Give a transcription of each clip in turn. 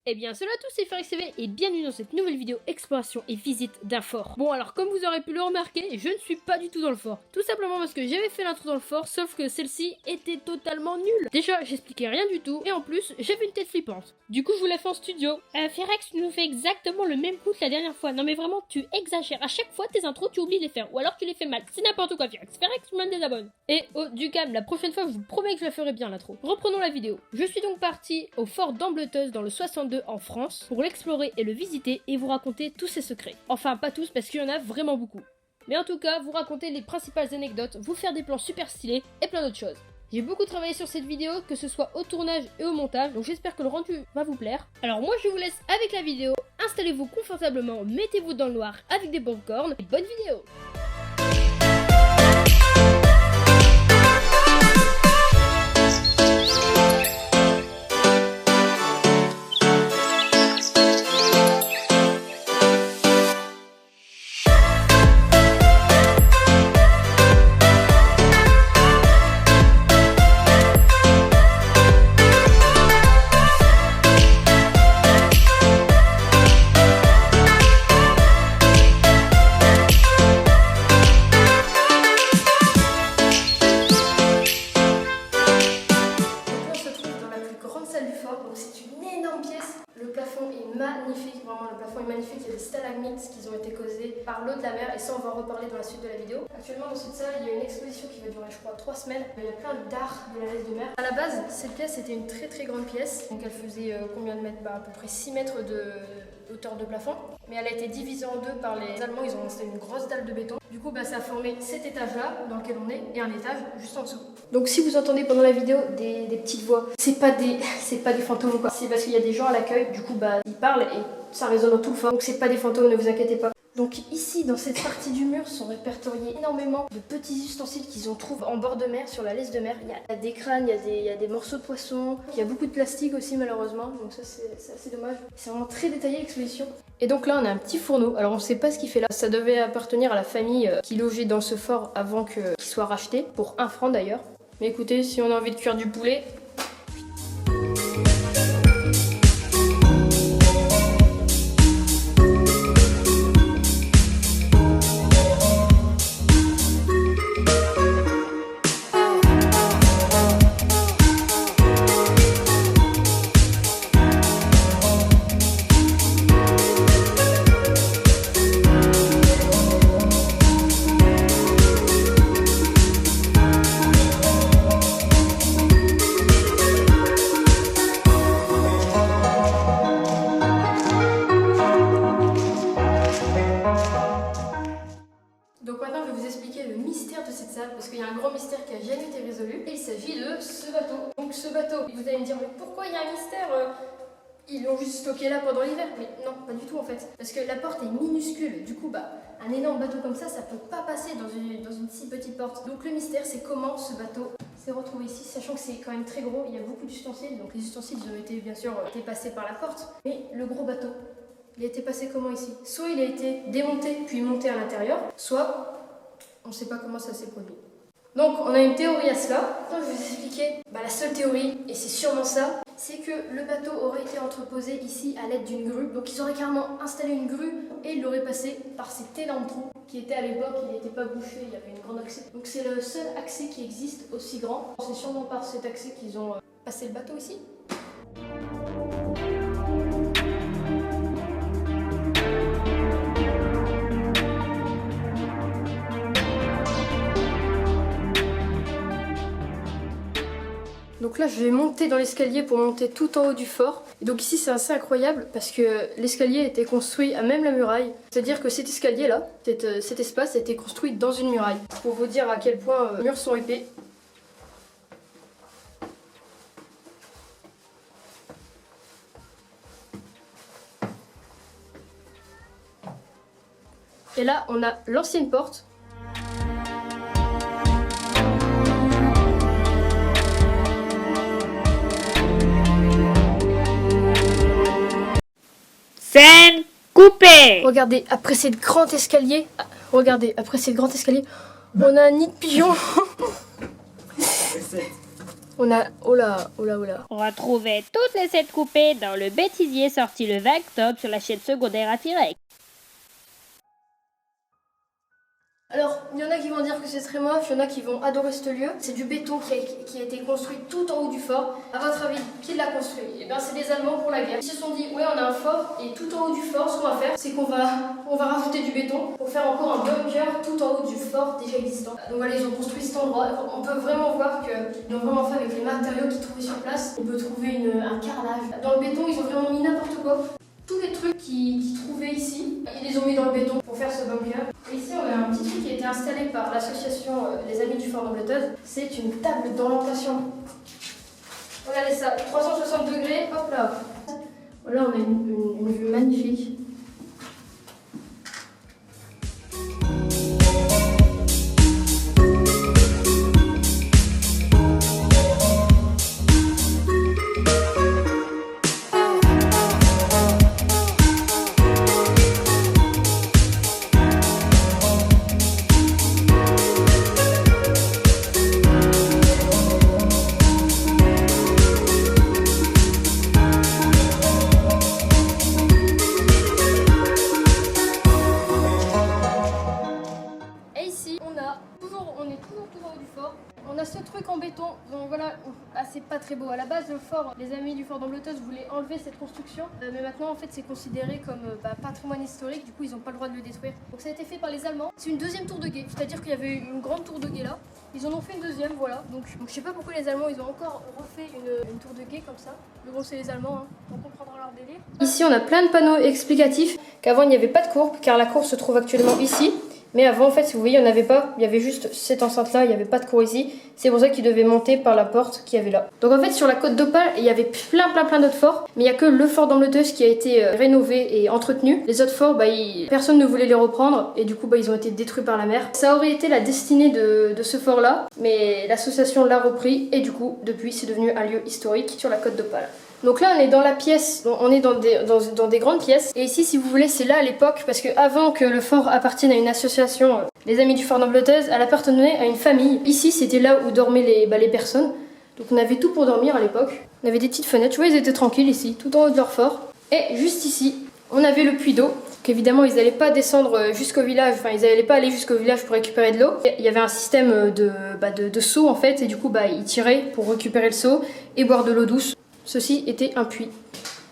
Eh bien salut à tous, c'est FerXTV et bienvenue dans cette nouvelle vidéo exploration et visite d'un fort. Bon alors comme vous aurez pu le remarquer, je ne suis pas du tout dans le fort. Tout simplement parce que j'avais fait l'intro dans le fort, sauf que celle-ci était totalement nulle. Déjà j'expliquais rien du tout et en plus j'avais une tête flippante. Du coup je vous l'ai fait en studio. Ferex, tu nous fais exactement le même coup que la dernière fois. Non mais vraiment tu exagères, à chaque fois tes intros tu oublies de les faire ou alors tu les fais mal. C'est n'importe quoi Ferex. Ferex tu me désabonnes. Et oh du calme, la prochaine fois je vous promets que je la ferai bien l'intro. Reprenons la vidéo. Je suis donc parti au fort d'Ambleteuse dans le 62 en France pour l'explorer et le visiter et vous raconter tous ses secrets. Enfin pas tous parce qu'il y en a vraiment beaucoup. Mais en tout cas vous raconter les principales anecdotes, vous faire des plans super stylés et plein d'autres choses. J'ai beaucoup travaillé sur cette vidéo, que ce soit au tournage et au montage, donc j'espère que le rendu va vous plaire. Alors moi je vous laisse avec la vidéo, installez-vous confortablement, mettez-vous dans le noir avec des popcorn et bonne vidéo. Donc c'est une énorme pièce, le plafond est magnifique, vraiment le plafond est magnifique, il y a des stalagmites qui ont été causées par l'eau de la mer et ça on va en reparler dans la suite de la vidéo. Actuellement dans cette salle il y a une exposition qui va durer je crois 3 semaines, il y a plein d'art de la laisse de mer. À la base cette pièce était une très grande pièce, donc elle faisait combien de mètres? À peu près 6 mètres de hauteur de plafond, mais elle a été divisée en deux par les Allemands, ils ont installé une grosse dalle de béton. Du coup ça a formé cet étage là dans lequel on est et un étage juste en dessous. Donc si vous entendez pendant la vidéo des petites voix, c'est pas des fantômes quoi, c'est parce qu'il y a des gens à l'accueil, du coup ils parlent et ça résonne dans tout le fort, donc c'est pas des fantômes, ne vous inquiétez pas. Donc ici, dans cette partie du mur, sont répertoriés énormément de petits ustensiles qu'ils ont trouvés en bord de mer, sur la laisse de mer. Il y a des crânes, il y a des morceaux de poisson, il y a beaucoup de plastique aussi malheureusement, donc ça c'est assez dommage. C'est vraiment très détaillé l'exposition. Et donc là on a un petit fourneau, alors on sait pas ce qu'il fait là. Ça devait appartenir à la famille qui logeait dans ce fort avant qu'il soit racheté, pour 1 franc d'ailleurs. Mais écoutez, si on a envie de cuire du poulet... Donc maintenant je vais vous expliquer le mystère de cette salle parce qu'il y a un grand mystère qui n'a jamais été résolu et il s'agit de ce bateau. Donc ce bateau, vous allez me dire mais pourquoi il y a un mystère? Ils l'ont juste stocké là pendant l'hiver. Mais non, pas du tout en fait. Parce que la porte est minuscule, du coup un énorme bateau comme ça peut pas passer dans une si petite porte. Donc le mystère c'est comment ce bateau s'est retrouvé ici, sachant que c'est quand même très gros, il y a beaucoup d'ustensiles. Donc les ustensiles ils ont été bien sûr passés par la porte. Mais le gros bateau, il a été passé comment ici? Soit il a été démonté puis monté à l'intérieur, soit on ne sait pas comment ça s'est produit. Donc on a une théorie à cela. Donc, je vais vous expliquer la seule théorie, et c'est sûrement ça, c'est que le bateau aurait été entreposé ici à l'aide d'une grue. Donc ils auraient carrément installé une grue et ils l'auraient passé par cet énorme trou qui était à l'époque, il n'était pas bouché, il y avait une grande accès. Donc c'est le seul accès qui existe aussi grand. C'est sûrement par cet accès qu'ils ont passé le bateau ici. Donc là je vais monter dans l'escalier pour monter tout en haut du fort. Et donc ici c'est assez incroyable parce que l'escalier a été construit à même la muraille. C'est-à-dire que cet escalier là, cet espace a été construit dans une muraille. Pour vous dire à quel point les murs sont épais. Et là on a l'ancienne porte. Scène coupée. Regardez, après cette grand escalier, on a un nid de pigeons. On a... Oh là. Retrouvez toutes les 7 coupées dans le bêtisier sorti le 20 octobre sur la chaîne secondaire Indirect. Alors, il y en a qui vont dire que c'est très moche, il y en a qui vont adorer ce lieu. C'est du béton qui a été construit tout en haut du fort. À votre avis, qui l'a construit? Eh bien, c'est les Allemands pour la guerre. Ils se sont dit, ouais, on a un fort, et tout en haut du fort, ce qu'on va faire, c'est qu'on va rajouter du béton pour faire encore un bunker tout en haut du fort déjà existant. Donc voilà, ils ont construit cet endroit. On peut vraiment voir qu'ils l'ont vraiment fait avec les matériaux qu'ils trouvaient sur place. On peut trouver un carrelage. Dans le béton, ils ont vraiment mis n'importe quoi. Tous les trucs qu'ils trouvaient ici, ils les ont mis dans le béton pour faire ce bunker. Et ici, on a un petit truc qui a été installé par l'association Les Amis du Fort d'Ambleteuse. C'est une table d'orientation. Regardez ça, 360 degrés, hop là. Là, on a une vue magnifique. On est toujours tout en haut du fort. On a ce truc en béton, donc voilà, c'est pas très beau. À la base, le fort, les Amis du Fort d'Ambleteuse voulaient enlever cette construction, mais maintenant en fait c'est considéré comme patrimoine historique, du coup ils n'ont pas le droit de le détruire. Donc ça a été fait par les Allemands. C'est une deuxième tour de guet, c'est-à-dire qu'il y avait une grande tour de guet là. Ils en ont fait une deuxième, voilà. Donc je sais pas pourquoi les Allemands ils ont encore refait une tour de guet comme ça. Mais bon, c'est les Allemands, hein. On comprendra leur délire. Ici on a plein de panneaux explicatifs qu'avant il n'y avait pas de courbe, car la courbe se trouve actuellement ici. Mais avant, en fait, si vous voyez, il n'y en avait pas. Il y avait juste cette enceinte-là, il n'y avait pas de cour ici. C'est pour ça qu'ils devaient monter par la porte qu'il y avait là. Donc en fait, sur la côte d'Opale, il y avait plein d'autres forts. Mais il n'y a que le fort d'Ambleteuse qui a été rénové et entretenu. Les autres forts, personne ne voulait les reprendre. Et du coup, ils ont été détruits par la mer. Ça aurait été la destinée de ce fort-là. Mais l'association l'a repris. Et du coup, depuis, c'est devenu un lieu historique sur la côte d'Opale. Donc là on est dans la pièce, on est dans des grandes pièces. Et ici si vous voulez c'est là à l'époque, parce que avant que le fort appartienne à une association, les Amis du Fort d'Ambleteuse, elle appartenait à une famille. Ici c'était là où dormaient les personnes. Donc on avait tout pour dormir à l'époque. On avait des petites fenêtres, tu vois ils étaient tranquilles ici, tout en haut de leur fort. Et juste ici, on avait le puits d'eau. Évidemment ils n'allaient pas descendre jusqu'au village, enfin ils n'allaient pas aller jusqu'au village pour récupérer de l'eau. Il y avait un système de seau en fait, et du coup ils tiraient pour récupérer le seau et boire de l'eau douce. Ceci était un puits.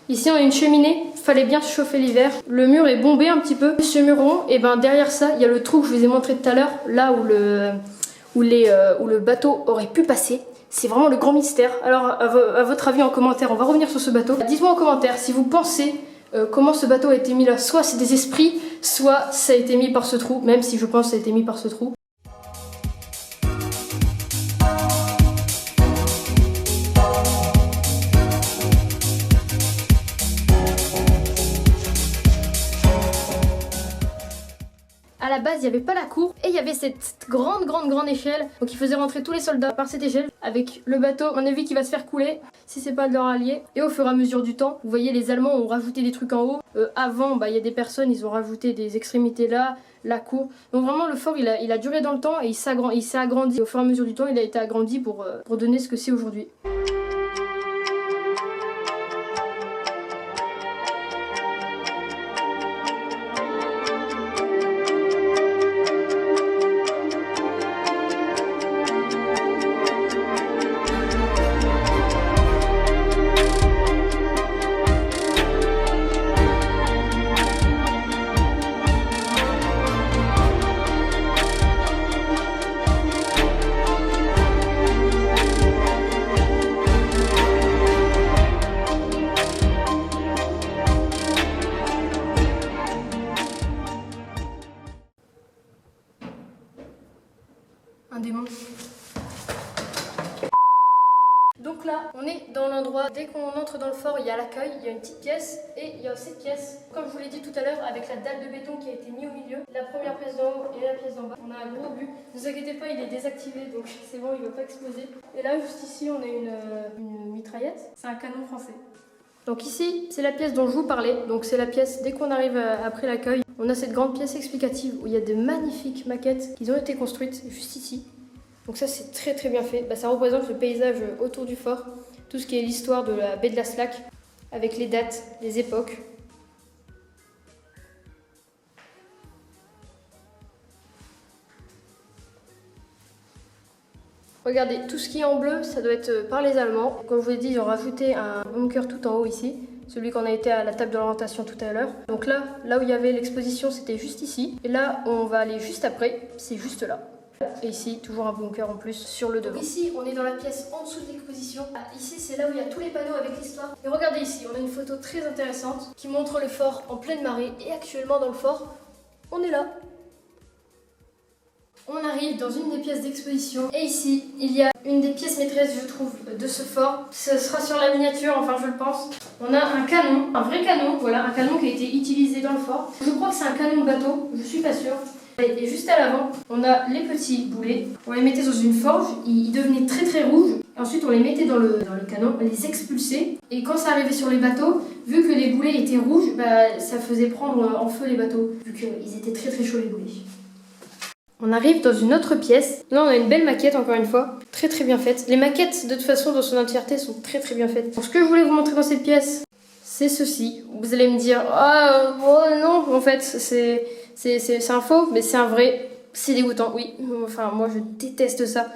Ici on a une cheminée, fallait bien se chauffer l'hiver. Le mur est bombé un petit peu. Ce mur rond, et derrière ça, il y a le trou que je vous ai montré tout à l'heure, là où le bateau aurait pu passer. C'est vraiment le grand mystère. Alors à votre avis en commentaire, on va revenir sur ce bateau. Dites-moi en commentaire si vous pensez comment ce bateau a été mis là. Soit c'est des esprits, soit ça a été mis par ce trou, même si je pense que ça a été mis par ce trou. À la base, il n'y avait pas la cour et il y avait cette grande échelle. Donc il faisait rentrer tous les soldats par cette échelle avec le bateau, on a vu qu'il va se faire couler si c'est pas de leur allié. Et au fur et à mesure du temps, vous voyez les Allemands ont rajouté des trucs en haut. Avant, il y a des personnes, ils ont rajouté des extrémités là, la cour. Donc vraiment le fort, il a duré dans le temps et il s'est agrandi. Au fur et à mesure du temps, il a été agrandi pour donner ce que c'est aujourd'hui. Un démon. Donc là, on est dans l'endroit, dès qu'on entre dans le fort, il y a l'accueil, il y a une petite pièce et il y a cette pièce, comme je vous l'ai dit tout à l'heure, avec la dalle de béton qui a été mise au milieu, la première pièce d'en haut et la pièce d'en bas. On a un gros but, ne vous inquiétez pas, il est désactivé, donc c'est bon, il ne va pas exploser. Et là, juste ici, on a une mitraillette, c'est un canon français. Donc ici, c'est la pièce dont je vous parlais, donc c'est la pièce, dès qu'on arrive après l'accueil, on a cette grande pièce explicative où il y a de magnifiques maquettes qui ont été construites juste ici. Donc ça c'est très bien fait. Ça représente le paysage autour du fort, tout ce qui est l'histoire de la baie de la Slack, avec les dates, les époques. Regardez, tout ce qui est en bleu, ça doit être par les Allemands. Comme je vous l'ai dit, ils ont rajouté un bunker tout en haut ici, celui qu'on a été à la table de l'orientation tout à l'heure. Donc là où il y avait l'exposition, c'était juste ici. Et là, on va aller juste après, c'est juste là. Et ici, toujours un bunker en plus sur le devant. Donc ici, on est dans la pièce en dessous de l'exposition. Ici, c'est là où il y a tous les panneaux avec l'histoire. Et regardez ici, on a une photo très intéressante qui montre le fort en pleine marée. Et actuellement, dans le fort, on est là. On arrive dans une des pièces d'exposition et ici il y a une des pièces maîtresses je trouve de ce fort. Ce sera sur la miniature, enfin je le pense. On a un canon, un vrai canon, voilà, un canon qui a été utilisé dans le fort. Je crois que c'est un canon de bateau, je suis pas sûre. Et juste à l'avant, on a les petits boulets. On les mettait dans une forge, ils devenaient très rouges. Et ensuite on les mettait dans le canon, on les expulsait. Et quand ça arrivait sur les bateaux, vu que les boulets étaient rouges, ça faisait prendre en feu les bateaux. Vu qu'ils étaient très chauds les boulets. On arrive dans une autre pièce. Là, on a une belle maquette, encore une fois. Très bien faite. Les maquettes, de toute façon, dans son entièreté, sont très bien faites. Donc, ce que je voulais vous montrer dans cette pièce, c'est ceci. Vous allez me dire, non, en fait, c'est un faux, mais c'est un vrai. C'est dégoûtant, oui. Enfin, moi, je déteste ça.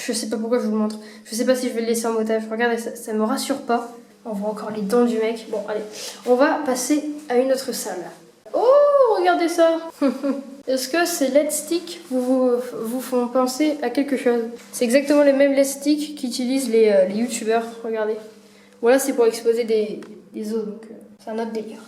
Je sais pas pourquoi je vous le montre. Je sais pas si je vais le laisser en montage. Regardez, ça me rassure pas. On voit encore les dents du mec. Bon, allez. On va passer à une autre salle. Oh, regardez ça. Est-ce que ces LED sticks vous font penser à quelque chose? C'est exactement les mêmes LED sticks qu'utilisent les youtubeurs, regardez. Voilà, c'est pour exposer des os, donc c'est un autre délire.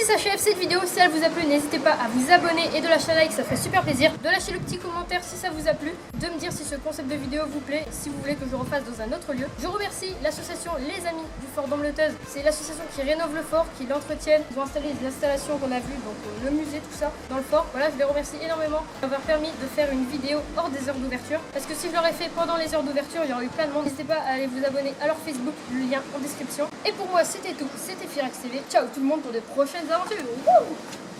S'achève cette vidéo. Si elle vous a plu, n'hésitez pas à vous abonner et de lâcher un like, ça ferait super plaisir. De lâcher le petit commentaire si ça vous a plu, de me dire si ce concept de vidéo vous plaît, si vous voulez que je refasse dans un autre lieu. Je remercie l'association Les Amis du Fort d'Ambleteuse. C'est l'association qui rénove le fort, qui l'entretiennent. Ils ont installé des installations qu'on a vues, donc le musée, tout ça, dans le fort. Voilà, je les remercie énormément d'avoir permis de faire une vidéo hors des heures d'ouverture. Parce que si je l'aurais fait pendant les heures d'ouverture, il y aurait eu plein de monde. N'hésitez pas à aller vous abonner à leur Facebook, le lien en description. Et pour moi, c'était tout. C'était Firax TV. Ciao tout le monde pour de prochaines aventures. Wouh!